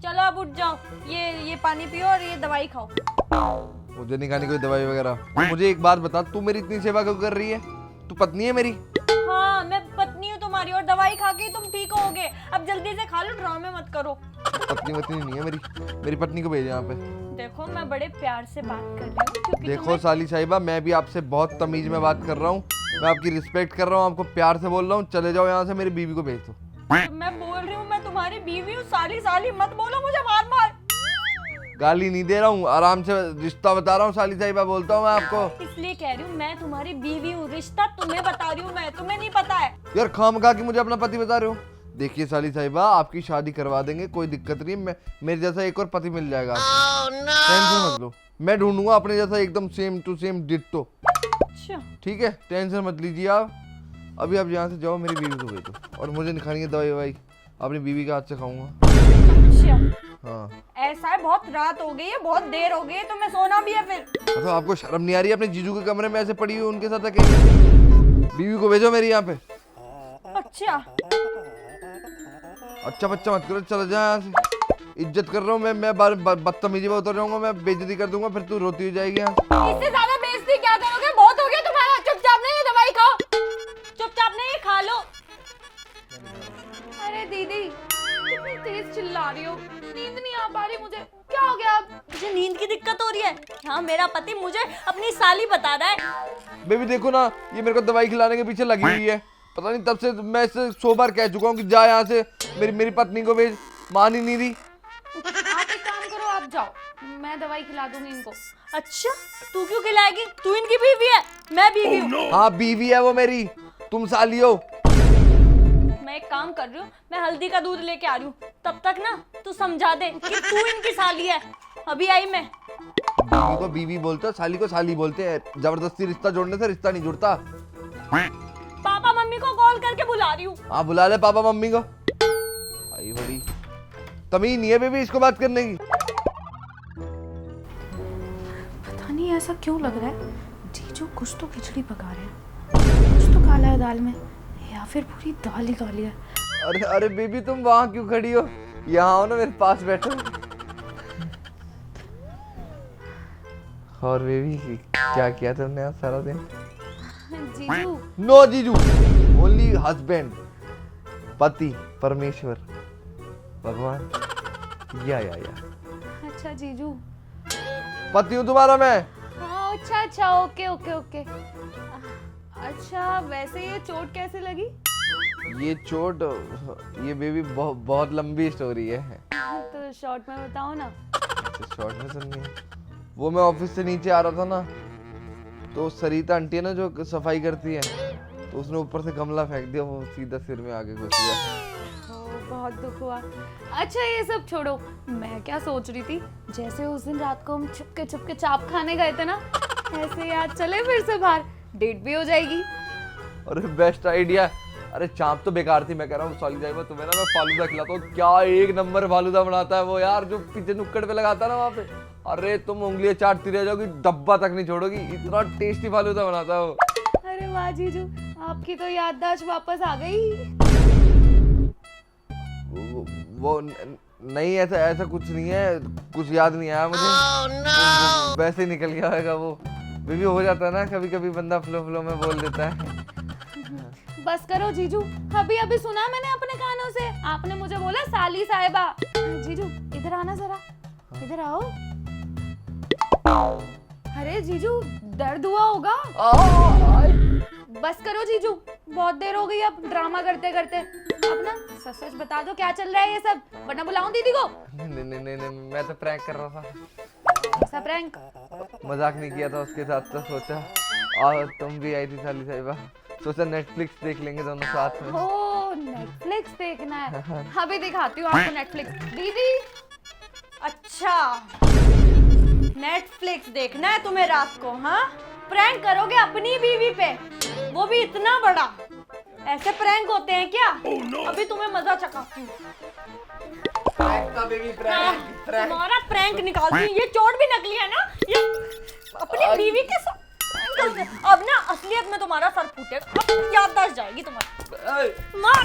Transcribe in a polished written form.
चलो अब उठ जाओ, ये पानी पियो और ये दवाई खाओ। मुझे नहीं खानी कोई दवाई वगैरह। मुझे एक बात बता, तू मेरी इतनी सेवा क्यों कर रही है? तू पत्नी है मेरी? हाँ मैं पत्नी हूँ तुम्हारी, और दवाई खा के तुम ठीक होगे। अब जल्दी से खा लो, ड्रामे मत करो। पत्नी नहीं है मेरी पत्नी को भेज यहाँ पे। देखो मैं बड़े प्यार से बात कर रही हूँ क्योंकि देखो साली साहिबा, मैं भी आपसे बहुत तमीज में बात कर रहा हूँ, मैं आपकी रिस्पेक्ट कर रहा हूँ, आपको प्यार से बोल रहा हूँ। चले जाओ यहाँ से, मेरी बीवी को भेज दो। मैं बोल रही हूँ, मैं तुम्हारी बीवी हूँ। साली साली मत बोलो मुझे मार मार। गाली नहीं दे रहा हूँ, आराम से रिश्ता बता रहा हूँ साली साहिबा, बोलता हूँ मैं आपको। इसलिए कह रही हूँ, मैं तुम्हारी बीवी हूँ, रिश्ता तुम्हें बता रही हूँ मैं, तुम्हें नहीं पता है। यार खामखा कि मुझे अपना पति बता रहे हो। देखिए साली साहिबा, आपकी शादी करवा देंगे, कोई दिक्कत नहीं है। मेरे जैसा एक और पति मिल जाएगा आपको। टेंशन मत लो, मैं ढूंढूंगा अपने जैसा एकदम सेम टू सेम डिट्टो। अच्छा ठीक है, टेंशन मत लीजिए आप। अभी आप यहाँ से जाओ, मेरी बीवी को भेजो। और मुझे नहीं खानी है दवाई ववाई, अपनी बीवी के हाथ से खाऊंगा। अच्छा हाँ ऐसा है, बहुत रात हो गई है, बहुत देर हो गई है, तो मैं सोना भी है फिर। मतलब आपको शर्म नहीं आ रही है अपने जीजू के कमरे में ऐसे पड़ी हुई उनके साथ अकेले? बीवी को भेजो मेरी यहाँ पे। अच्छा अच्छा बच्चा मत करो, चला जा यहाँ से। इज्जत कर रहा हूँ मैं बदतमीजी में उतर जाऊंगा, मैं बेइज्जती कर दूंगा, फिर तू रोती हो जाएगी यहाँ। इससे ज्यादा बेइज्जती क्या करोगे? बहुत हो गया तुम्हारा। चुपचाप नहीं, ये दवाई खाओ, चुपचाप नहीं, ये खा लो। अरे दीदी कितनी तेज चिल्ला रही हो, नींद नहीं आ पा रही मुझे, क्या हो गया? अब मुझे नींद की दिक्कत हो रही है। हाँ मेरा पति मुझे अपनी साली बता रहा है। बेबी देखो ना, ये मेरे को दवाई खिलाने के पीछे लगी हुई है। पता नहीं तब से मैं इसे 100 बार कह चुका हूँ कि जा यहाँ से, मेरी पत्नी को भेज, मान ही नहीं रही। आप एक काम करो, आप जाओ, मैं दवाई खिला दूंगी इनको। अच्छा तू क्यों खिलाएगी? तू इनकी बीवी है, मैं बीवी हूँ। हाँ बीवी है वो मेरी, तुम साली हो। मैं एक काम कर रही हूँ, मैं हल्दी का दूध लेके आ रही हूँ, तब तक ना तू समझा दे कि तू इनकी साली है। अभी आई मैं। बीवी को बीवी बोलते हो, साली को साली बोलते हैं। जबरदस्ती रिश्ता जोड़ने से रिश्ता नहीं जुड़ता। पापा मम्मी को कॉल करके बुला रही हूँ। हाँ बुला ले पापा मम्मी को। आई बड़ी तमीज नहीं है बेबी इसको बात करने की। पता नहीं ऐसा क्यों लग रहा है, जीजू कुछ तो खिचड़ी पका रहे हैं, कुछ तो काला है दाल में, या फिर पूरी दाल ही काली है। अरे अरे बेबी तुम वहाँ क्यों खड़ी हो? यहाँ आओ ना, मेरे पास बैठो। और बेबी क्या किया तुमने आज सारा दिन? जीजू नो जीजू, ओनली हस्बैंड, पति, परमेश्वर, भगवान। या अच्छा जीजू, पति हूँ तुम्हारा मैं। हाँ अच्छा ओके ओके ओके। अच्छा वैसे ये चोट कैसे लगी? ये चोट, ये बेबी बहुत लंबी स्टोरी है। तो शॉर्ट में बताओ ना। शॉर्ट में सुननी है? वो मैं ऑफिस से नीचे आ रहा था ना, तो सरिता आंटी है ना जो सफाई करती है, तो उसने ऊपर से गमला फेंक दिया, वो सीधा सिर में आगे घुस गया। बहुत दुख हुआ। अच्छा ये सब छोड़ो, मैं क्या सोच रही थी, जैसे उस दिन रात को हम चुपके चाप खाने गए थे ना, ऐसे आज चले फिर से बाहर, डेट भी हो जाएगी। अरे बेस्ट आइडिया। अरे चाप तो बेकार थी, मैं कह रहा हूँ साली जाएगा तुम्हें ना मैं फालूदा खिलाता हूँ। क्या एक नंबर फालूदा बनाता है वो यार, जो पीछे नुक्कड़ पे लगाता है ना वहाँ पे। अरे तुम उंगलियां चाटती रह जाओगी, डब्बा तक नहीं छोड़ोगी, इतना टेस्टी फालूदा बनाता है वो। अरे वाह जीजू, आपकी तो याददाश्त वापस आ गई। वो नहीं, ऐसा कुछ नहीं है, कुछ याद नहीं आया मुझे। वैसे ही निकल गया होगा वो। भी हो जाता है ना कभी कभी, बंदा फ्लो में बोल देता है। बस करो जीजू, अभी सुना मैंने अपने कानों से, आपने मुझे बोला साली साहिबा। जीजू इधर आना जरा, इधर आओ। अरे जीजू दर्द हुआ होगा। बस करो जीजू, बहुत देर हो गई अब ड्रामा करते करते। अब ना सच बता दो क्या चल रहा है ये सब, वरना बुलाऊं दीदी को। नहीं, मैं तो प्रैंक कर रहा था। ऐसा प्रैंक? मजाक नहीं किया था उसके साथ, तो सोचा और तुम भी आई थी साली साहिबा, सोचा नेटफ्लिक्स देख लेंगे दोनों साथ में। ओ नेटफ्लिक्स देखना है, अभी दिखाती हूँ आपको नेटफ्लिक्स। दीदी अच्छा नेटफ्लिक्स देखना है तुम्हें रात को? हाँ प्रैंक करोगे अपनी बीवी पे, वो भी इतना बड़ा? ऐसे प्रैंक होते हैं क्या? अभी तुम्हें मजा चखाती हूँ। तुम्हारा प्रैंक निकालती हूँ। ये चोट भी नकली है ना, ये अपनी बीवी के साथ। अब ना असलियत में तुम्हारा सर फूटेगा, याददाश्त जाएगी तुम्हारी। मार।